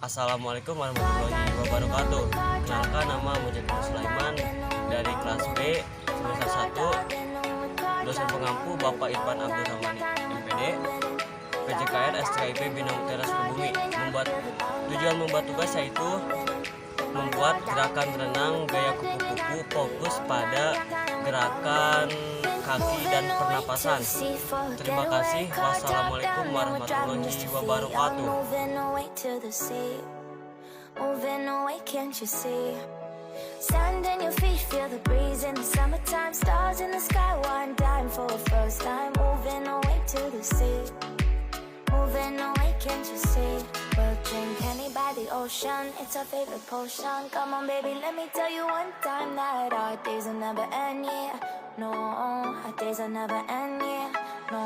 Assalamualaikum warahmatullahi wabarakatuh. Kenalkan, nama Muzaki Sulaiman dari kelas B semester 1. Dosen pengampu Bapak Irfan Abdul Rahmani MPD PJKR STIP Bina Mutiara Sukabumi. Tujuan membuat tugas yaitu membuat gerakan renang gaya kupu-kupu fokus pada gerakan kaki dan pernapasan. Terima kasih. Wassalamualaikum warahmatullahi wabarakatuh. Stand on your feet, feel the breeze in the summertime. Stars in the sky, one dime for a first time. Moving away to the sea, moving away, can't you see? We'll drink honey by the ocean, it's our favorite potion. Come on baby, let me tell you one time that our days will never end, yeah. No, our days will never end, yeah. No.